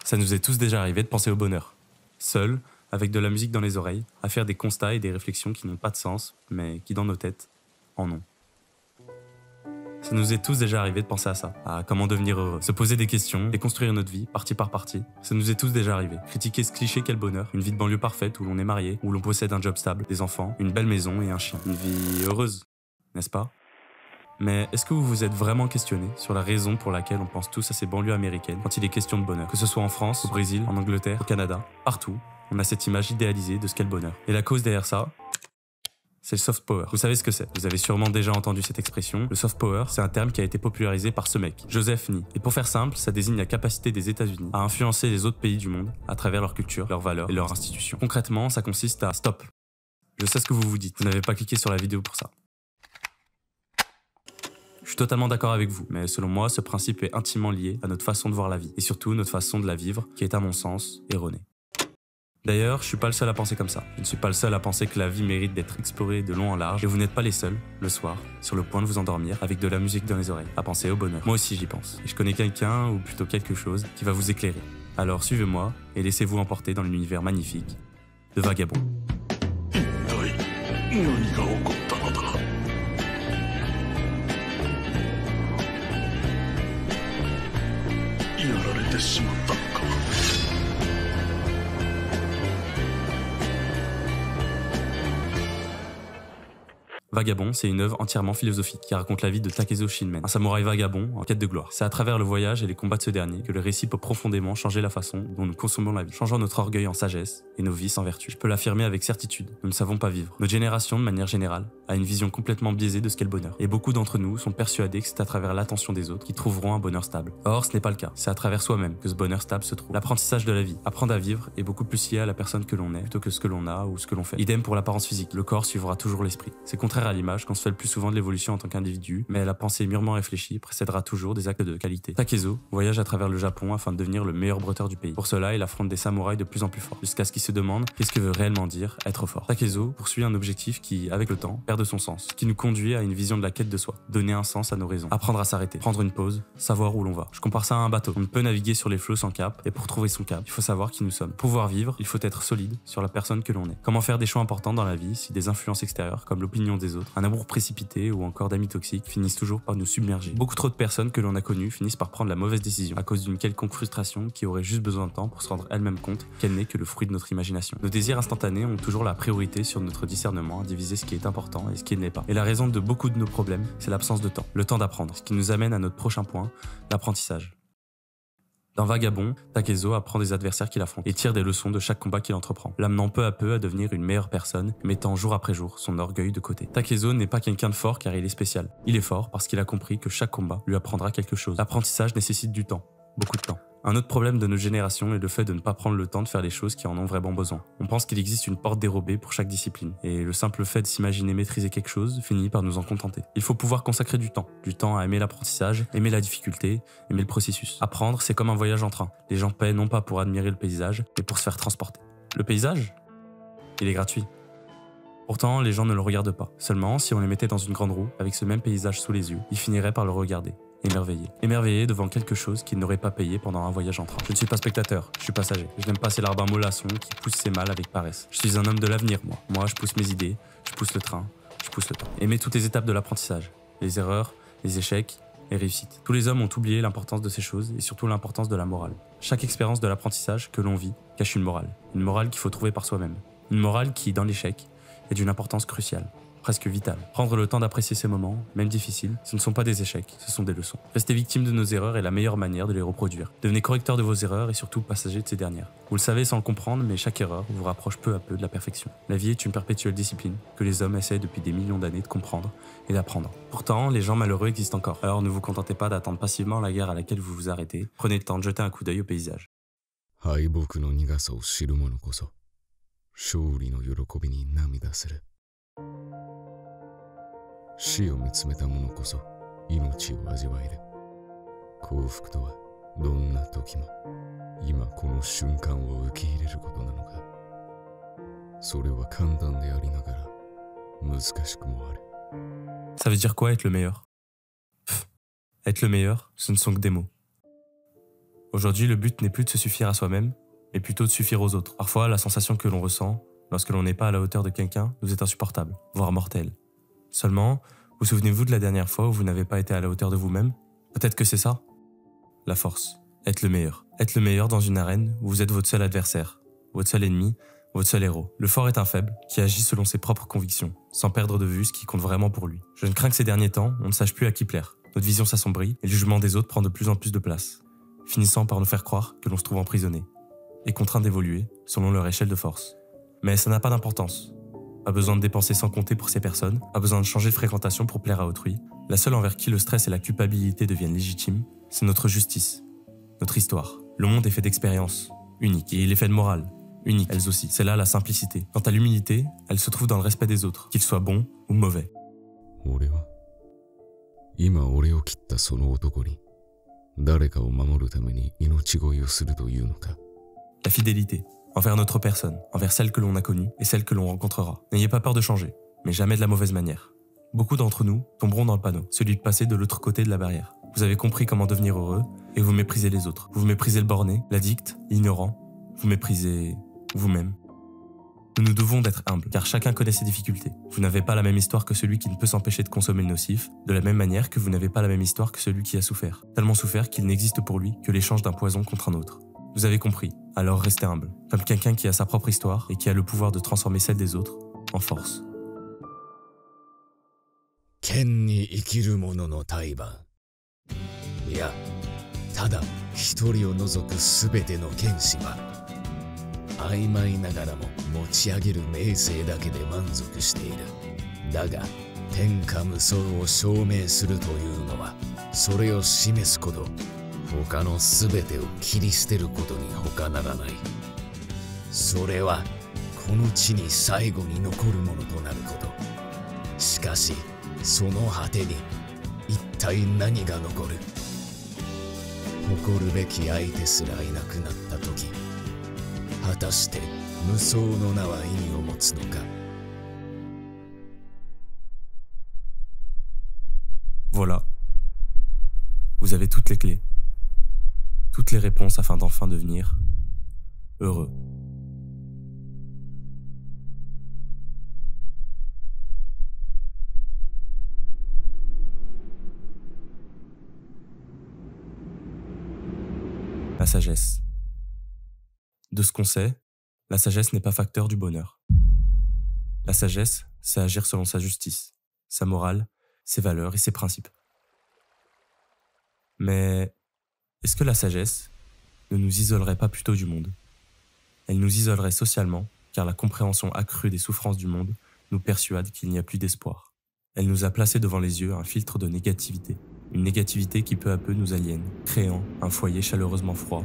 Ça nous est tous déjà arrivé de penser au bonheur. Seul, avec de la musique dans les oreilles, à faire des constats et des réflexions qui n'ont pas de sens, mais qui dans nos têtes, en ont. Ça nous est tous déjà arrivé de penser à ça, à comment devenir heureux, se poser des questions, déconstruire notre vie, partie par partie. Ça nous est tous déjà arrivé. Critiquer ce cliché qu'est le bonheur, une vie de banlieue parfaite où l'on est marié, où l'on possède un job stable, des enfants, une belle maison et un chien. Une vie heureuse, n'est-ce pas ? Mais est-ce que vous vous êtes vraiment questionné sur la raison pour laquelle on pense tous à ces banlieues américaines quand il est question de bonheur ? Que ce soit en France, au Brésil, en Angleterre, au Canada, partout, on a cette image idéalisée de ce qu'est le bonheur. Et la cause derrière ça, c'est le soft power. Vous savez ce que c'est. Vous avez sûrement déjà entendu cette expression. Le soft power, c'est un terme qui a été popularisé par ce mec, Joseph Nye. Et pour faire simple, ça désigne la capacité des États-Unis à influencer les autres pays du monde à travers leur culture, leurs valeurs et leurs institutions. Concrètement, ça consiste à stop. Je sais ce que vous vous dites. Vous n'avez pas cliqué sur la vidéo pour ça. Je suis totalement d'accord avec vous, mais selon moi, ce principe est intimement lié à notre façon de voir la vie, et surtout notre façon de la vivre, qui est à mon sens erronée. D'ailleurs, je suis pas le seul à penser comme ça. Je ne suis pas le seul à penser que la vie mérite d'être explorée de long en large, et vous n'êtes pas les seuls, le soir, sur le point de vous endormir, avec de la musique dans les oreilles, à penser au bonheur. Moi aussi j'y pense, et je connais quelqu'un, ou plutôt quelque chose, qui va vous éclairer. Alors suivez-moi, et laissez-vous emporter dans l'univers magnifique de Vagabond. Vagabond, c'est une œuvre entièrement philosophique qui raconte la vie de Takezo Shinmen, un samouraï vagabond en quête de gloire. C'est à travers le voyage et les combats de ce dernier que le récit peut profondément changer la façon dont nous consommons la vie, changeant notre orgueil en sagesse et nos vices en vertu. Je peux l'affirmer avec certitude, nous ne savons pas vivre. Notre génération, de manière générale, a une vision complètement biaisée de ce qu'est le bonheur. Et beaucoup d'entre nous sont persuadés que c'est à travers l'attention des autres qu'ils trouveront un bonheur stable. Or, ce n'est pas le cas. C'est à travers soi-même que ce bonheur stable se trouve. L'apprentissage de la vie, apprendre à vivre, est beaucoup plus lié à la personne que l'on est plutôt que ce que l'on a ou ce que l'on fait. Idem pour l'apparence physique. Le corps suivra toujours l'esprit. C'est contraire à l'image qu'on se fait le plus souvent de l'évolution en tant qu'individu, mais la pensée mûrement réfléchie précédera toujours des actes de qualité. Takezo voyage à travers le Japon afin de devenir le meilleur bretteur du pays. Pour cela, il affronte des samouraïs de plus en plus forts, jusqu'à ce qu'il se demande qu'est-ce que veut réellement dire être fort. Takezo poursuit un objectif qui, avec le temps, perd de son sens, qui nous conduit à une vision de la quête de soi, donner un sens à nos raisons, apprendre à s'arrêter, prendre une pause, savoir où l'on va. Je compare ça à un bateau. On ne peut naviguer sur les flots sans cap, et pour trouver son cap, il faut savoir qui nous sommes. Pour pouvoir vivre, il faut être solide sur la personne que l'on est. Comment faire des choix importants dans la vie si des influences extérieures, comme l'opinion des autres, un amour précipité ou encore d'amis toxiques finissent toujours par nous submerger. Beaucoup trop de personnes que l'on a connues finissent par prendre la mauvaise décision à cause d'une quelconque frustration qui aurait juste besoin de temps pour se rendre elle-même compte qu'elle n'est que le fruit de notre imagination. Nos désirs instantanés ont toujours la priorité sur notre discernement à diviser ce qui est important et ce qui ne l'est pas. Et la raison de beaucoup de nos problèmes, c'est l'absence de temps, le temps d'apprendre, ce qui nous amène à notre prochain point, l'apprentissage. Dans Vagabond, Takezo apprend des adversaires qu'il affronte et tire des leçons de chaque combat qu'il entreprend, l'amenant peu à peu à devenir une meilleure personne, mettant jour après jour son orgueil de côté. Takezo n'est pas quelqu'un de fort car il est spécial. Il est fort parce qu'il a compris que chaque combat lui apprendra quelque chose. L'apprentissage nécessite du temps, beaucoup de temps. Un autre problème de notre génération est le fait de ne pas prendre le temps de faire les choses qui en ont vraiment besoin. On pense qu'il existe une porte dérobée pour chaque discipline, et le simple fait de s'imaginer maîtriser quelque chose finit par nous en contenter. Il faut pouvoir consacrer du temps à aimer l'apprentissage, aimer la difficulté, aimer le processus. Apprendre, c'est comme un voyage en train. Les gens paient non pas pour admirer le paysage, mais pour se faire transporter. Le paysage, il est gratuit. Pourtant, les gens ne le regardent pas. Seulement, si on les mettait dans une grande roue, avec ce même paysage sous les yeux, ils finiraient par le regarder. Émerveillé devant quelque chose qu'il n'aurait pas payé pendant un voyage en train. Je ne suis pas spectateur, je suis passager. Je n'aime pas ces larbins mollassons qui poussent ses malles avec paresse. Je suis un homme de l'avenir, moi. Moi, je pousse mes idées, je pousse le train, je pousse le temps. Aimer toutes les étapes de l'apprentissage, les erreurs, les échecs, les réussites. Tous les hommes ont oublié l'importance de ces choses et surtout l'importance de la morale. Chaque expérience de l'apprentissage que l'on vit cache une morale qu'il faut trouver par soi-même. Une morale qui, dans l'échec, est d'une importance cruciale. Presque vital. Prendre le temps d'apprécier ces moments, même difficiles, ce ne sont pas des échecs, ce sont des leçons. Rester victime de nos erreurs est la meilleure manière de les reproduire. Devenez correcteur de vos erreurs et surtout passager de ces dernières. Vous le savez sans le comprendre, mais chaque erreur vous rapproche peu à peu de la perfection. La vie est une perpétuelle discipline que les hommes essaient depuis des millions d'années de comprendre et d'apprendre. Pourtant, les gens malheureux existent encore. Alors ne vous contentez pas d'attendre passivement la guerre à laquelle vous vous arrêtez. Prenez le temps de jeter un coup d'œil au paysage. 死を見つめた者こそ命を味わえる。幸福とはどんな時も今この瞬間を受け入れることなのか。それは簡単でありながら難しくもある。Ça veut dire quoi être le meilleur? Être le meilleur, ce ne sont que des mots. Aujourd'hui, le but n'est plus de se suffire à soi-même, mais plutôt de suffire aux autres. Parfois, la sensation que l'on ressent, lorsque l'on n'est pas à la hauteur de quelqu'un, nous est insupportable, voire mortelle. Seulement, vous souvenez-vous de la dernière fois où vous n'avez pas été à la hauteur de vous-même? Peut-être que c'est ça. La force. Être le meilleur. Être le meilleur dans une arène où vous êtes votre seul adversaire, votre seul ennemi, votre seul héros. Le fort est un faible qui agit selon ses propres convictions, sans perdre de vue ce qui compte vraiment pour lui. Je ne crains que ces derniers temps, on ne sache plus à qui plaire. Notre vision s'assombrit et le jugement des autres prend de plus en plus de place, finissant par nous faire croire que l'on se trouve emprisonné et contraint d'évoluer selon leur échelle de force. Mais ça n'a pas d'importance. Pas besoin de dépenser sans compter pour ces personnes, pas besoin de changer de fréquentation pour plaire à autrui. La seule envers qui le stress et la culpabilité deviennent légitimes, c'est notre justice, notre histoire. Le monde est fait d'expériences, uniques, et il est fait de morale, unique, elles aussi. C'est là la simplicité. Quant à l'humilité, elle se trouve dans le respect des autres, qu'ils soient bons ou mauvais. 俺は今俺を切ったその男に誰かを守るために命乞いをするというのか。 La fidélité, envers notre personne, envers celle que l'on a connue et celle que l'on rencontrera. N'ayez pas peur de changer, mais jamais de la mauvaise manière. Beaucoup d'entre nous tomberont dans le panneau, celui de passer de l'autre côté de la barrière. Vous avez compris comment devenir heureux et vous méprisez les autres. Vous méprisez le borné, l'addict, l'ignorant. Vous méprisez vous-même. Nous devons d'être humbles, car chacun connaît ses difficultés. Vous n'avez pas la même histoire que celui qui ne peut s'empêcher de consommer le nocif, de la même manière que vous n'avez pas la même histoire que celui qui a souffert. Tellement souffert qu'il n'existe pour lui que l'échange d'un poison contre un autre. Vous avez compris, alors restez humble, comme quelqu'un qui a sa propre histoire et qui a le pouvoir de transformer celle des autres en force. 剣に生きる者の対馬。いや、ただ一人を除くすべての剣士は曖昧ながらも持ち上げる名声だけで満足している。だが天下無双を証明するというのはそれを示すこと、他のすべてを切り捨てることに他ならない。それはこの地に最後に残るものとなること。しかしその果てに一体何が残る？誇るべき相手すらいなくなった時、果たして無双の名は意味を持つのか。 Voilà. Vous avez toutes les clés, toutes les réponses afin d'enfin devenir heureux. La sagesse. De ce qu'on sait, la sagesse n'est pas facteur du bonheur. La sagesse, c'est agir selon sa justice, sa morale, ses valeurs et ses principes. Mais est-ce que la sagesse ne nous isolerait pas plutôt du monde? Elle nous isolerait socialement, car la compréhension accrue des souffrances du monde nous persuade qu'il n'y a plus d'espoir. Elle nous a placés devant les yeux un filtre de négativité, une négativité qui peu à peu nous aliène, créant un foyer chaleureusement froid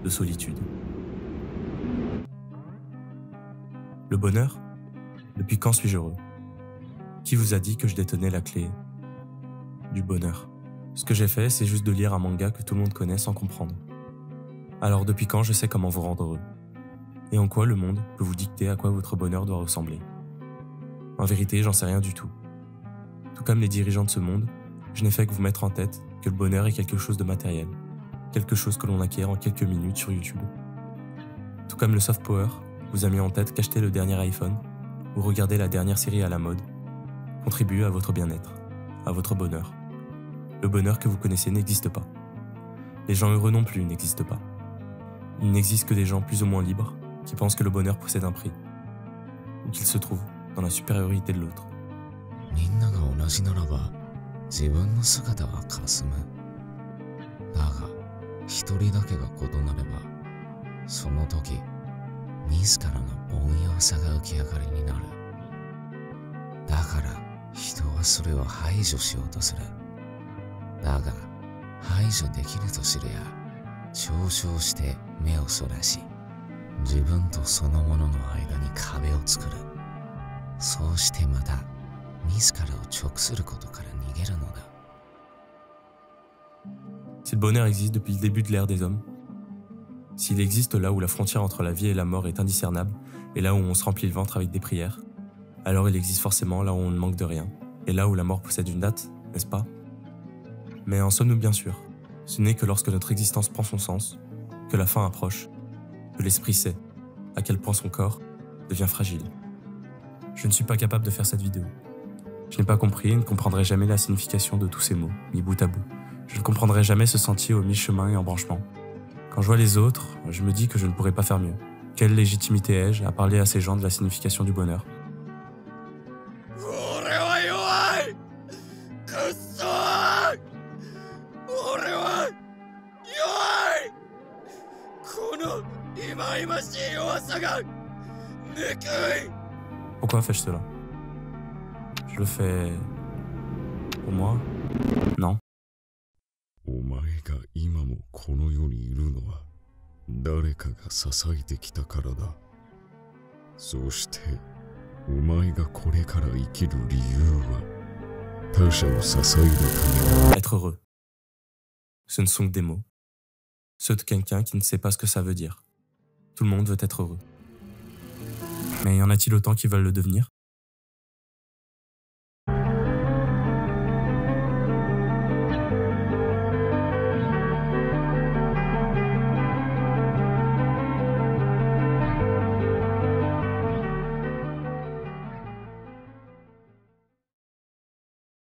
de solitude. Le bonheur? Depuis quand suis-je heureux? Qui vous a dit que je détenais la clé du bonheur? Ce que j'ai fait, c'est juste de lire un manga que tout le monde connaît sans comprendre. Alors depuis quand je sais comment vous rendre heureux? Et en quoi le monde peut vous dicter à quoi votre bonheur doit ressembler? En vérité, j'en sais rien du tout. Tout comme les dirigeants de ce monde, je n'ai fait que vous mettre en tête que le bonheur est quelque chose de matériel, quelque chose que l'on acquiert en quelques minutes sur YouTube. Tout comme le soft power vous a mis en tête qu'acheter le dernier iPhone ou regarder la dernière série à la mode contribue à votre bien-être, à votre bonheur. Le bonheur que vous connaissez n'existe pas. Les gens heureux non plus n'existent pas. Il n'existe que des gens plus ou moins libres qui pensent que le bonheur possède un prix, ou qu'il se trouve dans la supériorité de l'autre. みんなが同じならば自分の姿は霞む。だが一人だけが異なればその時自らの凡庸さが浮き上がりになる。だから人はそれを排除しようとする。だが排除できると知るや嘲笑して目をそらし自分とそのものの間に壁を作る。そうしてまた自らを直することから逃げるのだ。 Si le bonheur existe depuis le début de l'ère des hommes, s'il existe là où la frontière entre la vie et la mort est indiscernable, et là où on se remplit le ventre avec des prières, alors il existe forcément là où on ne manque de rien, et là où la mort possède une date, n'est-ce pas? Mais en sommes-nous bien sûrs? Ce n'est que lorsque notre existence prend son sens, que la fin approche, que l'esprit sait à quel point son corps devient fragile. Je ne suis pas capable de faire cette vidéo. Je n'ai pas compris et ne comprendrai jamais la signification de tous ces mots, mis bout à bout. Je ne comprendrai jamais ce sentier au mi-chemin et embranchement. Quand je vois les autres, je me dis que je ne pourrais pas faire mieux. Quelle légitimité ai-je à parler à ces gens de la signification du bonheur? Pourquoi fais-je cela? Je le fais pour moi? Non. お前が今もこの世にいるのは誰かが支えてきたからだ。そしてお前がこれから生きる理由は他者を支えるためだ。 Être heureux. Ce ne sont que des mots. Ceux de quelqu'un qui ne sait pas ce que ça veut dire. Tout le monde veut être heureux. Mais y en a-t-il autant qui veulent le devenir?